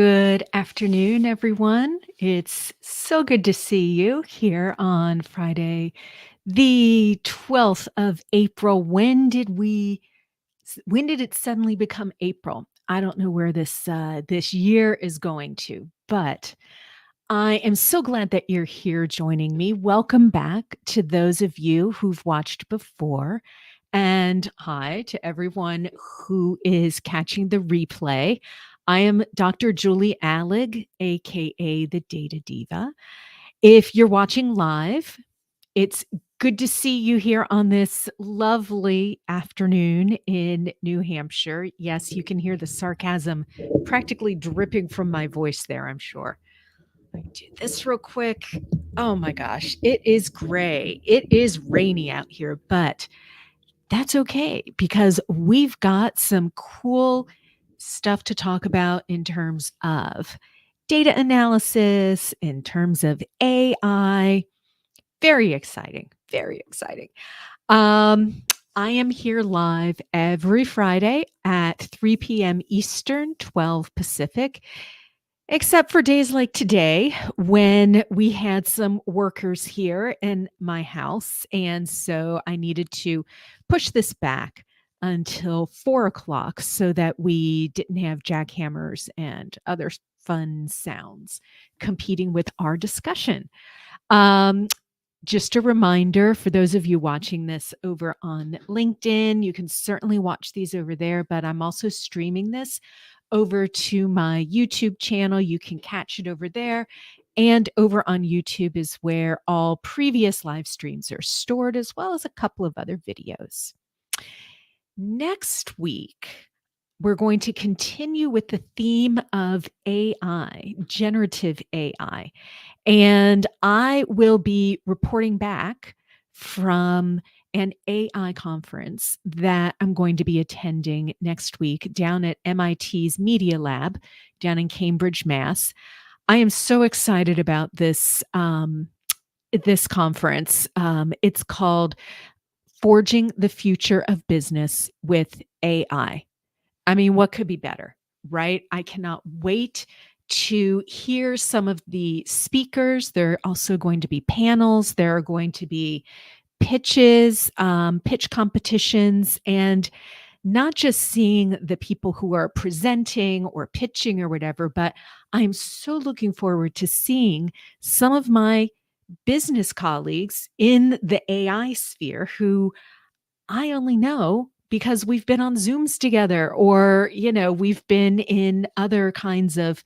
Good afternoon, everyone. It's so good to see you here on Friday, the 12th of April. When did it suddenly become April? I don't know where this year is going to, but I am so glad that you're here joining me. Welcome back to those of you who've watched before. And hi to everyone who is catching the replay. I am Dr. Julie Allig, aka the Data Diva. If you're watching live, it's good to see you here on this lovely afternoon in New Hampshire. Yes, you can hear the sarcasm practically dripping from my voice there, I'm sure. Let me do this real quick. Oh my gosh, it is gray. It is rainy out here, but that's okay because we've got some cool stuff to talk about in terms of data analysis, in terms of AI. Very exciting. Very exciting. I am here live every Friday at 3 p.m. Eastern, 12 Pacific. Except for days like today when we had some workers here in my house. And so I needed to push this back until 4 o'clock so that we didn't have jackhammers and other fun sounds competing with our discussion. Um, just a reminder for those of you watching this over on LinkedIn, you can certainly watch these over there, but I'm also streaming this over to my YouTube channel. You can catch it over there. And over on YouTube is where all previous live streams are stored, as well as a couple of other videos. Next week, we're going to continue with the theme of AI, generative AI. And I will be reporting back from an AI conference that I'm going to be attending next week down at MIT's Media Lab down in Cambridge, Mass. I am so excited about this conference. It's called Forging the Future of Business with AI. I mean, what could be better, right? I cannot wait to hear some of the speakers. There are also going to be panels. There are going to be pitches, pitch competitions, and not just seeing the people who are presenting or pitching or whatever, but I'm so looking forward to seeing some of my business colleagues in the AI sphere who I only know because we've been on Zooms together or, we've been in other kinds of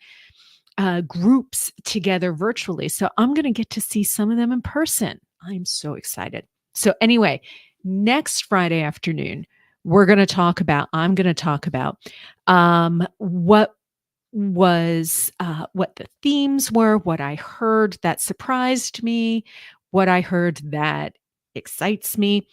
groups together virtually. So I'm going to get to see some of them in person. I'm so excited. So anyway, next Friday afternoon, I'm going to talk about what the themes were, what I heard that surprised me, what I heard that excites me.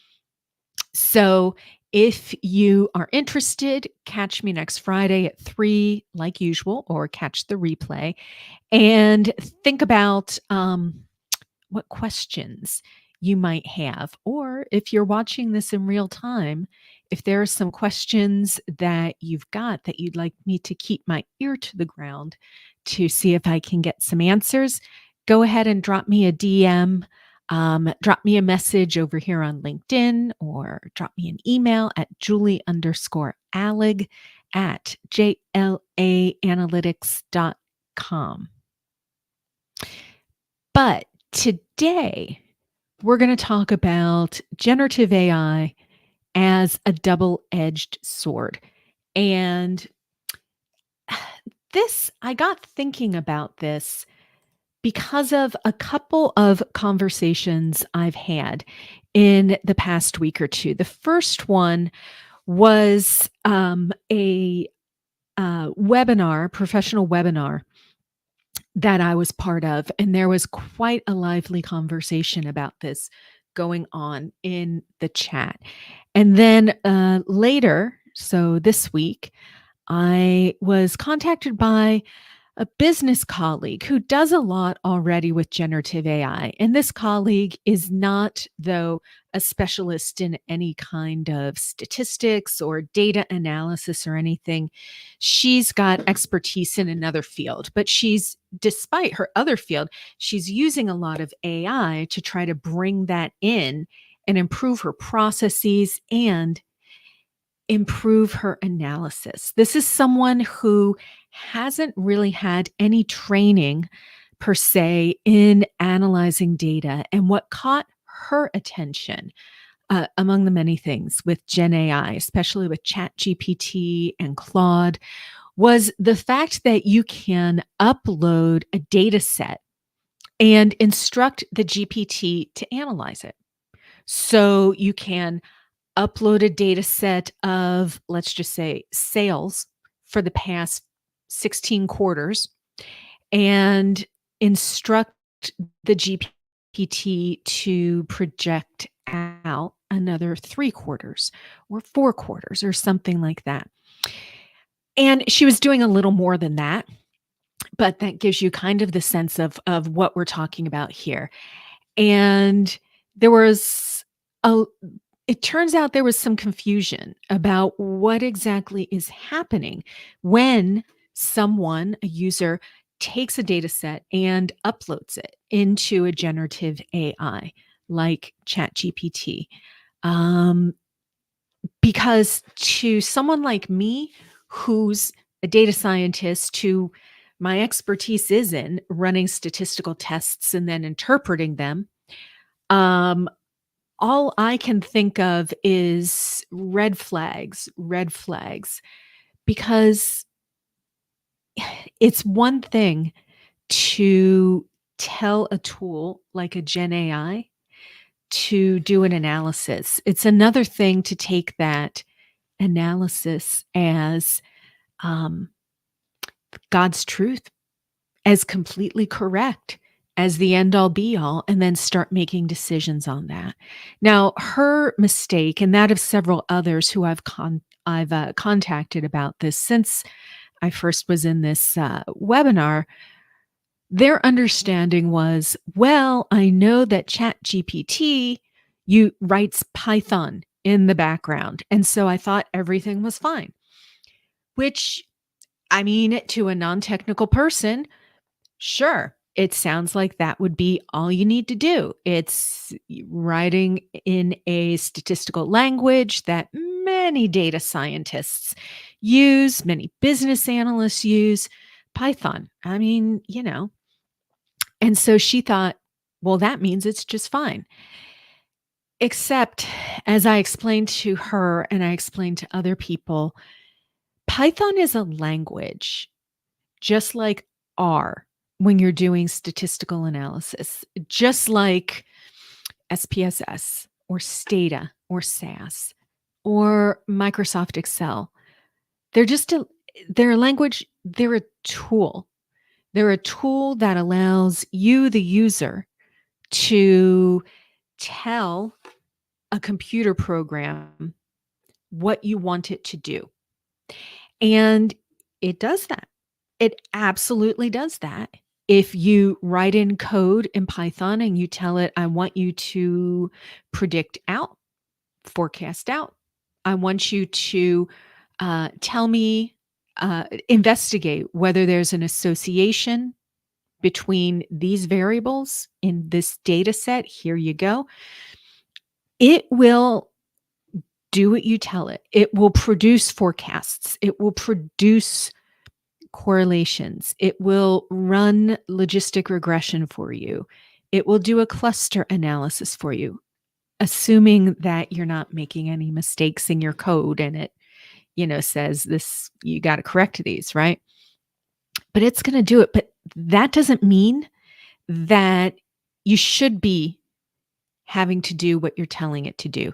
So if you are interested, catch me next Friday at 3, like usual, or catch the replay and think about what questions you might have. Or if you're watching this in real time, if there are some questions that you've got that you'd like me to keep my ear to the ground to see if I can get some answers, go ahead and drop me a DM. Drop me a message over here on LinkedIn or drop me an email at julie_allig at jlaanalytics.com. But today, we're going to talk about generative AI as a double-edged sword. And I got thinking about this because of a couple of conversations I've had in the past week or two. The first one was a professional webinar that I was part of, and there was quite a lively conversation about this going on in the chat. And then later, so this week, I was contacted by a business colleague who does a lot already with generative AI. And this colleague is not, though, a specialist in any kind of statistics or data analysis or anything. She's got expertise in another field, but despite her other field, she's using a lot of AI to try to bring that in and improve her processes and improve her analysis. This is someone who hasn't really had any training per se in analyzing data. And what caught her attention, among the many things with Gen AI, especially with ChatGPT and Claude, was the fact that you can upload a data set and instruct the GPT to analyze it. So you can upload a data set of, let's just say, sales for the past 16 quarters and instruct the GPT to project out another 3 quarters or 4 quarters or something like that. And she was doing a little more than that, but that gives you kind of the sense of what we're talking about here. And there was a it turns out there was some confusion about what exactly is happening when a user, takes a data set and uploads it into a generative AI like ChatGPT. Um, because to someone like me, who's a data scientist, who my expertise is in running statistical tests and then interpreting them, um, all I can think of is red flags, because it's one thing to tell a tool like a Gen AI to do an analysis. It's another thing to take that analysis as um, God's truth, as completely correct, as the end all be all, and then start making decisions on that. Now, her mistake, and that of several others who I've contacted about this since I first was in this webinar, their understanding was, well, I know that ChatGPT you writes Python in the background, and so I thought everything was fine. Which, I mean, to a non-technical person, sure, it sounds like that would be all you need to do. It's writing in a statistical language that many data scientists use, many business analysts use, Python. I mean, And so she thought, well, that means it's just fine. Except, as I explained to her and I explained to other people, Python is a language just like R when you're doing statistical analysis, just like SPSS or Stata or SAS or Microsoft Excel. They're just they're a language, they're a tool. They're a tool that allows you, the user, to tell a computer program what you want it to do. And it does that. It absolutely does that. If you write in code in Python and you tell it, I want you to predict out, forecast out. I want you to tell me, investigate whether there's an association between these variables in this data set. Here you go. It will do what you tell it. It will produce forecasts. It will produce correlations. It will run logistic regression for you. It will do a cluster analysis for you, assuming that you're not making any mistakes in your code and it, says this, you got to correct these, right? But it's going to do it. But that doesn't mean that you should be having to do what you're telling it to do.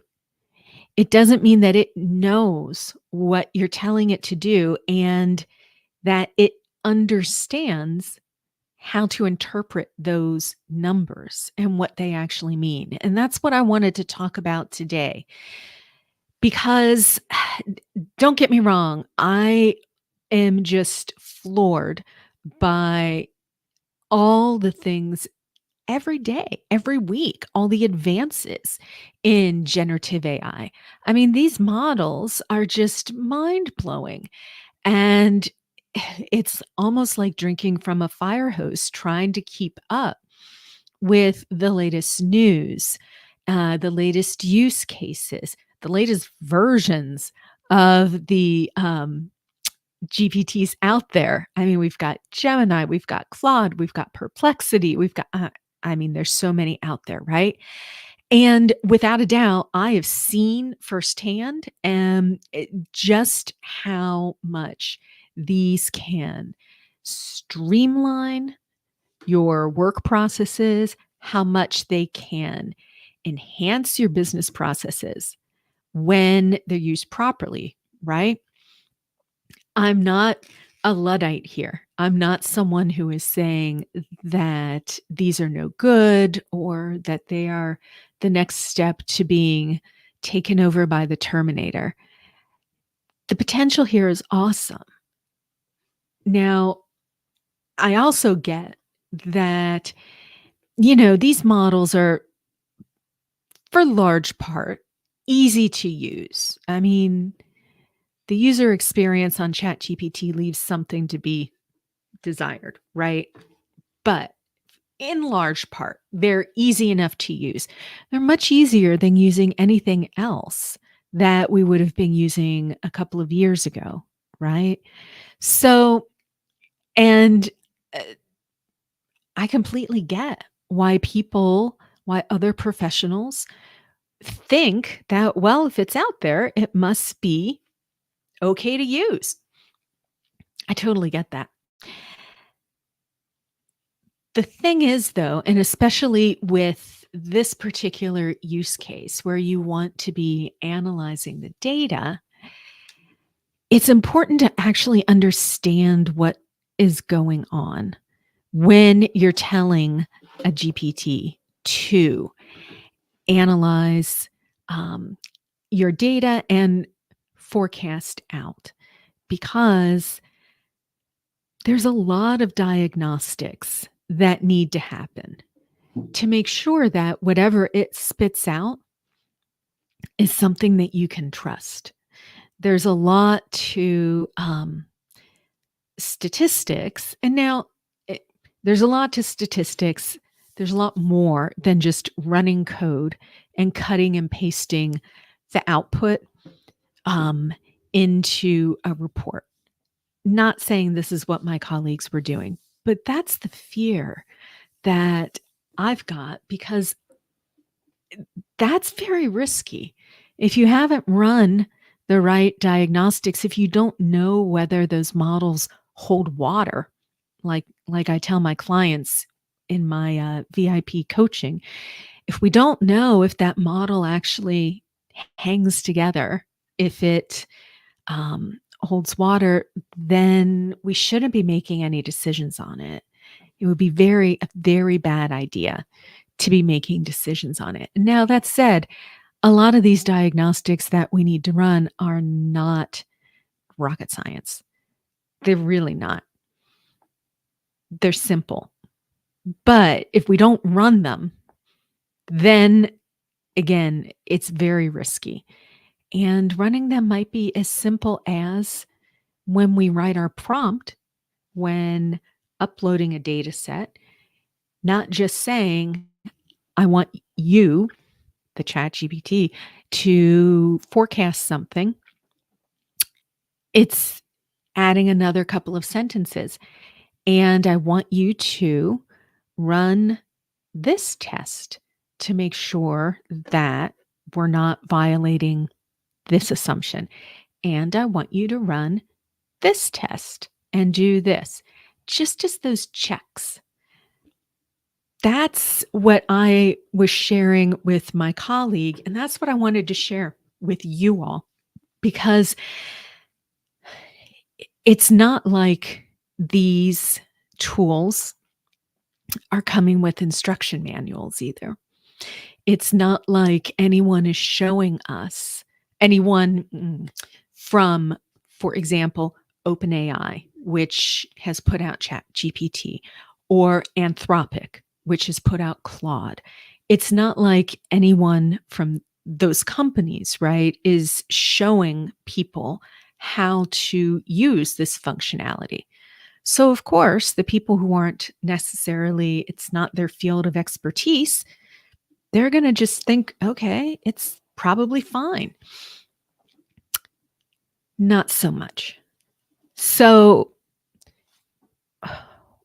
It doesn't mean that it knows what you're telling it to do and that it understands how to interpret those numbers and what they actually mean. And that's what I wanted to talk about today. Because don't get me wrong, I am just floored by all the things every day, every week, all the advances in generative AI. I mean, these models are just mind blowing. And it's almost like drinking from a fire hose, trying to keep up with the latest news, the latest use cases, the latest versions of the GPTs out there. I mean, we've got Gemini, we've got Claude, we've got Perplexity, we've got, I mean, there's so many out there, right? And without a doubt, I have seen firsthand just how much these can streamline your work processes, how much they can enhance your business processes when they're used properly, right? I'm not a Luddite here. I'm not someone who is saying that these are no good or that they are the next step to being taken over by the Terminator. The potential here is awesome. Now, I also get that, these models are, for large part, easy to use. I mean, the user experience on ChatGPT leaves something to be desired, right? But in large part, they're easy enough to use. They're much easier than using anything else that we would have been using a couple of years ago, right? So, and uh, I completely get why other professionals think that, well, if it's out there, it must be okay to use. I totally get that. The thing is, though, and especially with this particular use case where you want to be analyzing the data, it's important to actually understand what is going on when you're telling a GPT to analyze your data and forecast out, because there's a lot of diagnostics that need to happen to make sure that whatever it spits out is something that you can trust. There's a lot to statistics. And now there's a lot to statistics. There's a lot more than just running code and cutting and pasting the output into a report. Not saying this is what my colleagues were doing, but that's the fear that I've got, because that's very risky. If you haven't run the right diagnostics, if you don't know whether those models hold water, like I tell my clients in my VIP coaching, if we don't know if that model actually hangs together, if it holds water, then we shouldn't be making any decisions on it. It would be a very bad idea to be making decisions on it. Now, that said, a lot of these diagnostics that we need to run are not rocket science. They're really not. They're simple. But if we don't run them, then again, it's very risky. And running them might be as simple as when we write our prompt, when uploading a data set, not just saying, I want you, the ChatGPT, to forecast something. It's adding another couple of sentences. And I want you to run this test to make sure that we're not violating this assumption. And I want you to run this test and do this, just as those checks. That's what I was sharing with my colleague, and that's what I wanted to share with you all, because it's not like these tools are coming with instruction manuals either. It's not like anyone is showing us, anyone from, for example, OpenAI, which has put out ChatGPT, or Anthropic, which has put out Claude. It's not like anyone from those companies, right, is showing people how to use this functionality. So, of course, the people who aren't necessarily, it's not their field of expertise, they're going to just think, okay, it's probably fine. Not so much. So,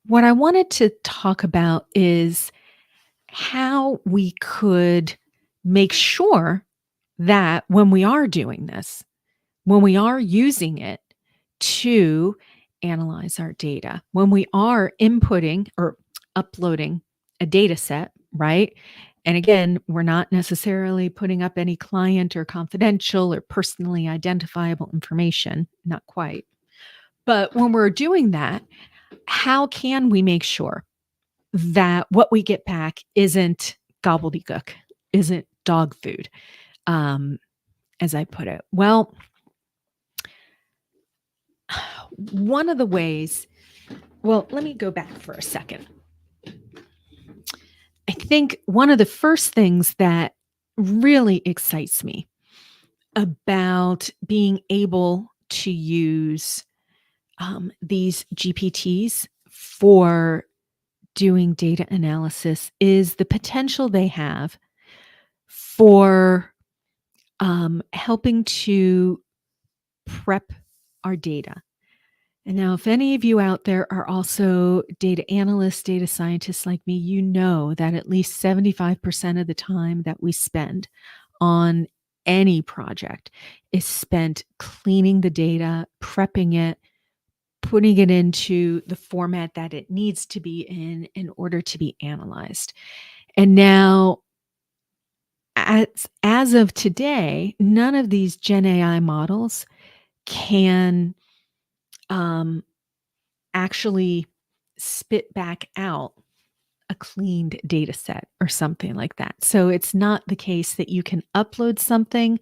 what I wanted to talk about is how we could make sure that when we are doing this, when we are using it to analyze our data, when we are inputting or uploading a data set, right? And again, we're not necessarily putting up any client or confidential or personally identifiable information, not quite. But when we're doing that, how can we make sure that what we get back isn't gobbledygook, isn't dog food, um, as I put it? Well, one of the ways, well, let me go back for a second. I think one of the first things that really excites me about being able to use these GPTs for doing data analysis is the potential they have for helping to prep our data. And now, if any of you out there are also data analysts, data scientists like me, you know that at least 75% of the time that we spend on any project is spent cleaning the data, prepping it, putting it into the format that it needs to be in order to be analyzed. And now, as of today, none of these Gen AI models can actually spit back out a cleaned data set or something like that. So it's not the case that you can upload something,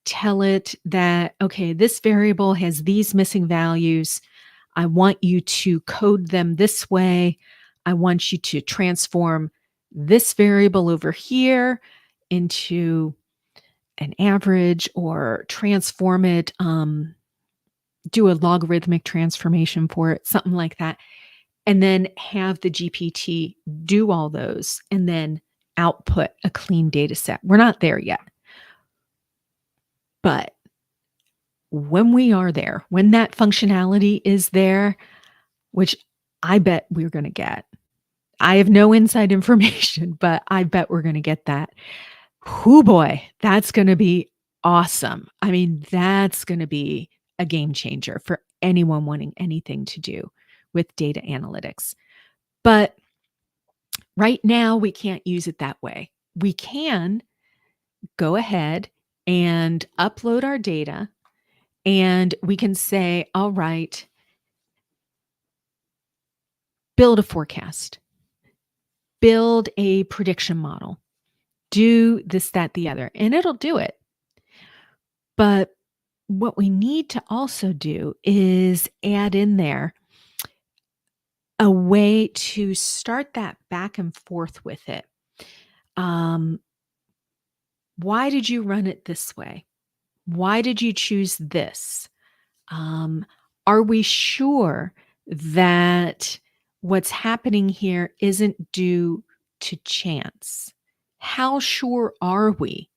tell it that, okay, this variable has these missing values. I want you to code them this way. I want you to transform this variable over here into an average or transform it, do a logarithmic transformation for it, something like that. And then have the GPT do all those and then output a clean data set. We're not there yet. But when we are there, when that functionality is there, which I bet we're going to get, I have no inside information, but I bet we're going to get that. Whoo boy, that's going to be awesome. I mean, that's going to be a game changer for anyone wanting anything to do with data analytics. But right now, we can't use it that way. We can go ahead and upload our data, and we can say, all right, build a forecast, build a prediction model, do this, that, the other, and it'll do it. But what we need to also do is add in there a way to start that back and forth with it. Why did you run it this way? Why did you choose this? Are we sure that what's happening here isn't due to chance? How sure are we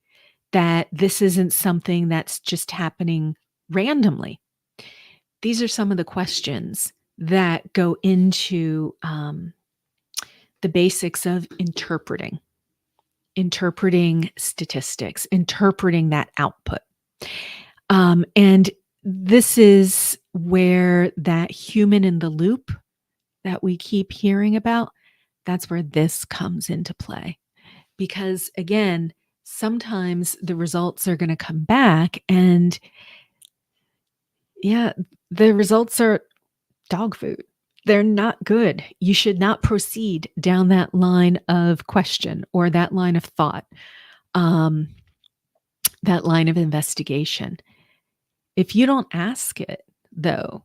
that this isn't something that's just happening randomly? These are some of the questions that go into the basics of interpreting statistics, interpreting that output. And this is where that human in the loop that we keep hearing about, that's where this comes into play. Because again, sometimes the results are going to come back and yeah, the results are dog food. They're not good. You should not proceed down that line of question or that line of thought, that line of investigation. If you don't ask it, though,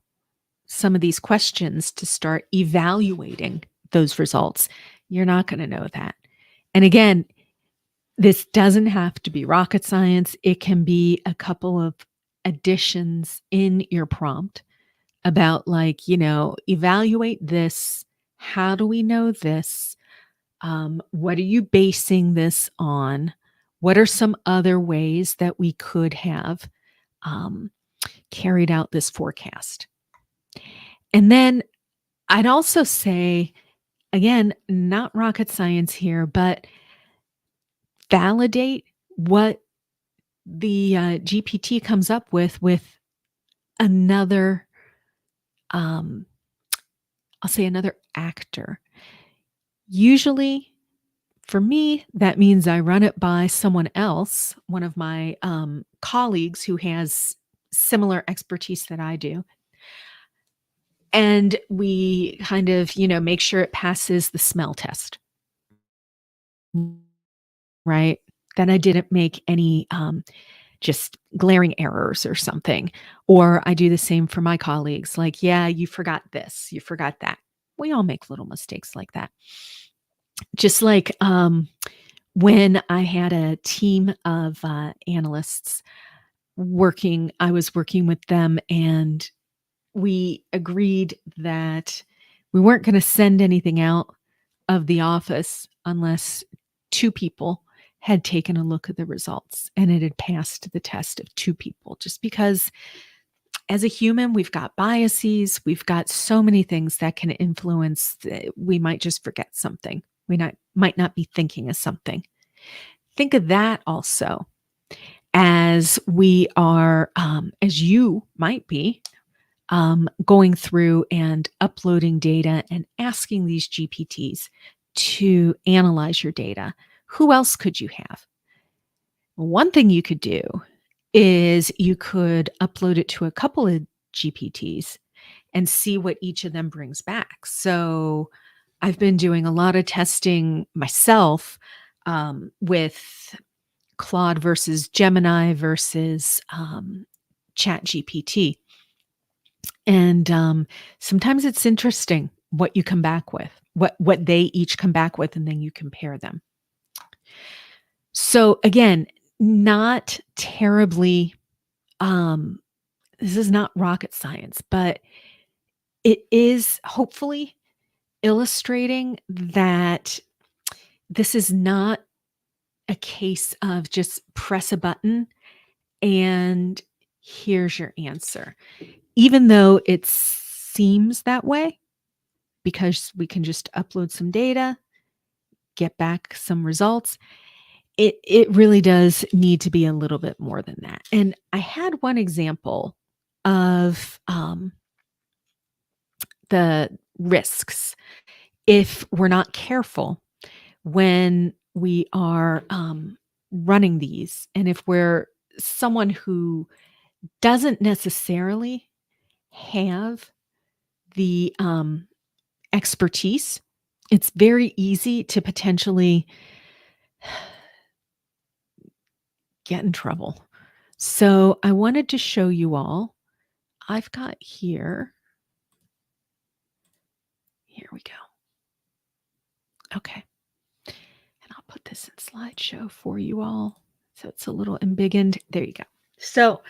some of these questions to start evaluating those results, you're not going to know that. And again, this doesn't have to be rocket science. It can be a couple of additions in your prompt about, like, evaluate this. How do we know this? What are you basing this on? What are some other ways that we could have um, carried out this forecast? And then I'd also say, again, not rocket science here, but validate what the GPT comes up with another, um, I'll say another actor. Usually, for me, that means I run it by someone else, one of my colleagues who has similar expertise that I do. And we kind of, make sure it passes the smell test, right? That I didn't make any just glaring errors or something. Or I do the same for my colleagues, like, yeah, you forgot this, you forgot that. We all make little mistakes like that. Just like when I had a team of analysts I was working with them, and we agreed that we weren't going to send anything out of the office unless two people had taken a look at the results and it had passed the test of two people, just because as a human, we've got biases, we've got so many things that can influence. We might just forget something. Might not be thinking of something. Think of that also as we are, as you might be, going through and uploading data and asking these GPTs to analyze your data. Who else could you have? One thing you could do is you could upload it to a couple of GPTs and see what each of them brings back. So I've been doing a lot of testing myself with Claude versus Gemini versus ChatGPT. And sometimes it's interesting what you come back with, what they each come back with, and then you compare them. So again, not terribly, this is not rocket science, but it is hopefully illustrating that this is not a case of just press a button and here's your answer. Even though it seems that way, because we can just upload some data, get back some results, it really does need to be a little bit more than that. And I had one example of the risks if we're not careful when we are running these, and if we're someone who doesn't necessarily have the expertise, it's very easy to potentially get in trouble. So I wanted to show you all. I've got here we go. Okay. And I'll put this in slideshow for you all. So it's a little embiggened. There you go. So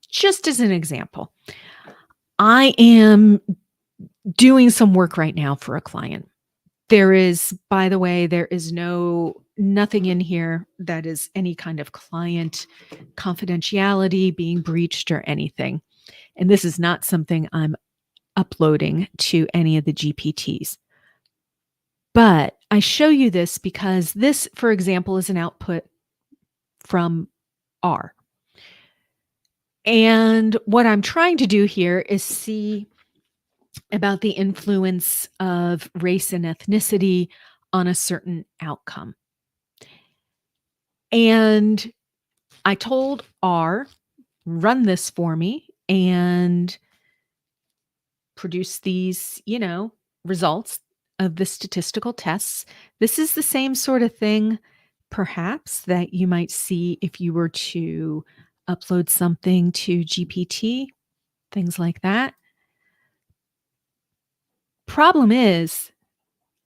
just as an example, I am doing some work right now for a client. There is, by the way, there is nothing in here that is any kind of client confidentiality being breached or anything. And this is not something I'm uploading to any of the GPTs. But I show you this because this, for example, is an output from R. And what I'm trying to do here is see about the influence of race and ethnicity on a certain outcome. And I told R, run this for me and produce these, results of the statistical tests. This is the same sort of thing, perhaps, that you might see if you were to upload something to GPT, things like that. Problem is,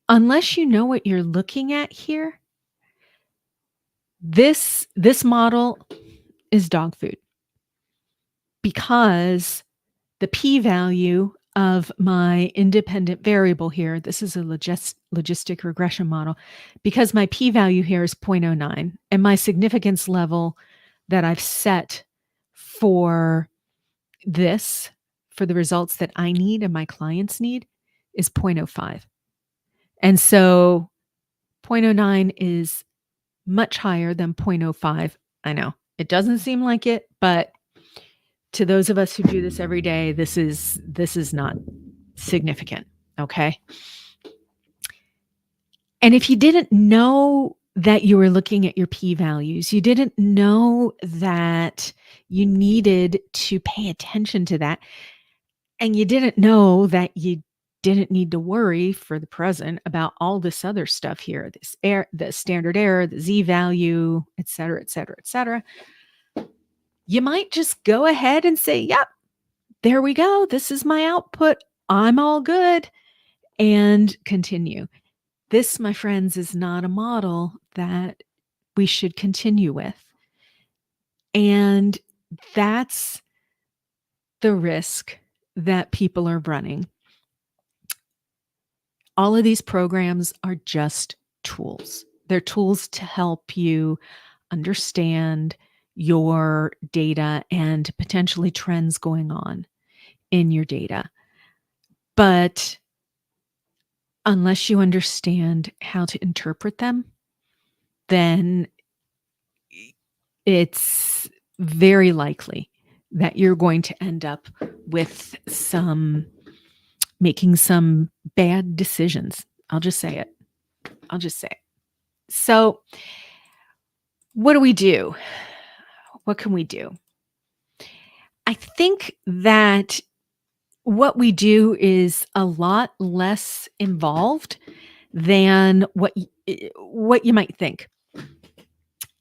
unless you know what you're looking at here, this model is dog food because the p-value of my independent variable here, this is a logistic regression model, because my p-value here is 0.09 and my significance level that I've set for this, for the results that I need and my clients need, is 0.05. And so 0.09 is much higher than 0.05. I know it doesn't seem like it, but to those of us who do this every day, this is not significant. Okay. And if you didn't know that you were looking at your p values, you didn't know that you needed to pay attention to that, and you didn't know that you didn't need to worry for the present about all this other stuff here, this the standard error, the z value, et cetera, et cetera, et cetera, you might just go ahead and say, yep, there we go. This is my output. I'm all good, and continue. This, my friends, is not a model that we should continue with. And that's the risk that people are running. All of these programs are just tools. They're tools to help you understand your data and potentially trends going on in your data. But unless you understand how to interpret them, then it's very likely that you're going to end up with making some bad decisions. I'll just say it. So, what do we do? What can we do? I think that what we do is a lot less involved than what you might think.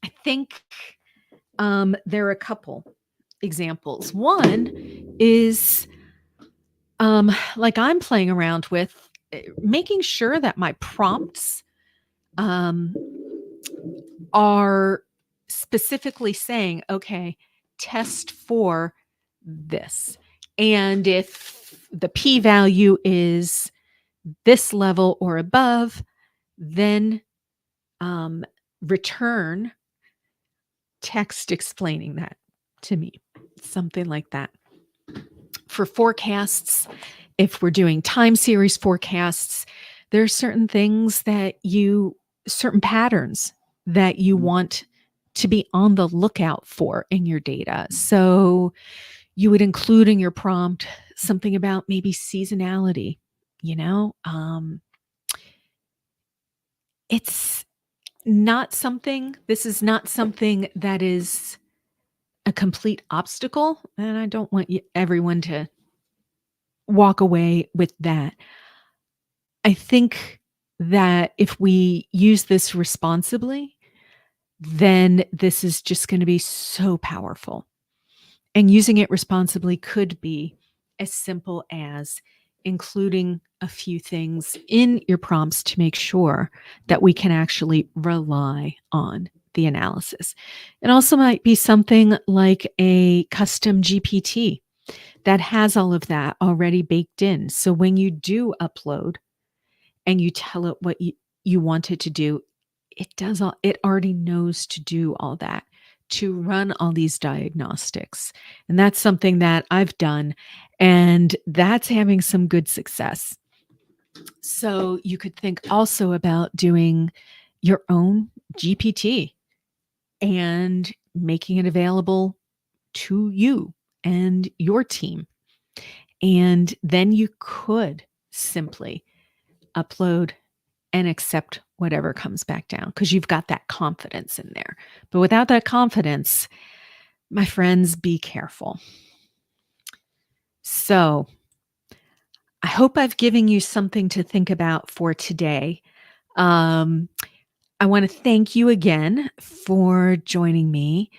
I think there are a couple examples. One is like I'm playing around with making sure that my prompts are specifically saying, okay, test for this. And if the p value is this level or above, then return text explaining that to me, something like that. For forecasts, if we're doing time series forecasts, there are certain things certain patterns that you want to be on the lookout for in your data. So you would include in your prompt something about maybe seasonality, it's not something, this is not something that is a complete obstacle. And I don't want everyone to walk away with that. I think that if we use this responsibly, then this is just going to be so powerful. And using it responsibly could be as simple as including a few things in your prompts to make sure that we can actually rely on the analysis. It also might be something like a custom GPT that has all of that already baked in. So when you do upload and you tell it what you want it to do, it already knows to do all that, to run all these diagnostics. And that's something that I've done, and that's having some good success. So you could think also about doing your own GPT and making it available to you and your team. And then you could simply upload and accept whatever comes back down because you've got that confidence in there. But without that confidence, my friends, be careful. So I hope I've given you something to think about for today. I want to thank you again for joining me.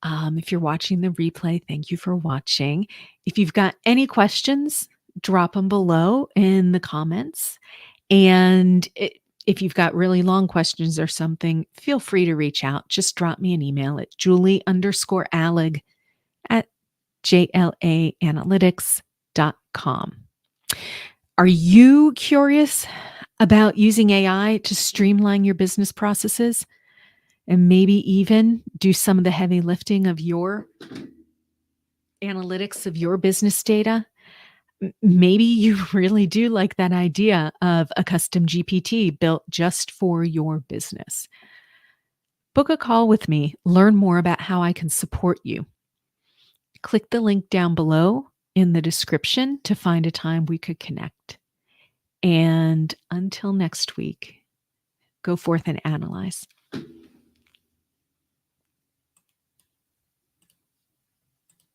If you're watching the replay, thank you for watching. If you've got any questions, drop them below in the comments. And if you've got really long questions or something, feel free to reach out. Just drop me an email at julie_allig at jlaanalytics.com. Are you curious about using AI to streamline your business processes and maybe even do some of the heavy lifting of your analytics of your business data? Maybe you really do like that idea of a custom GPT built just for your business. Book a call with me, learn more about how I can support you. Click the link down below in the description to find a time we could connect. And until next week, go forth and analyze.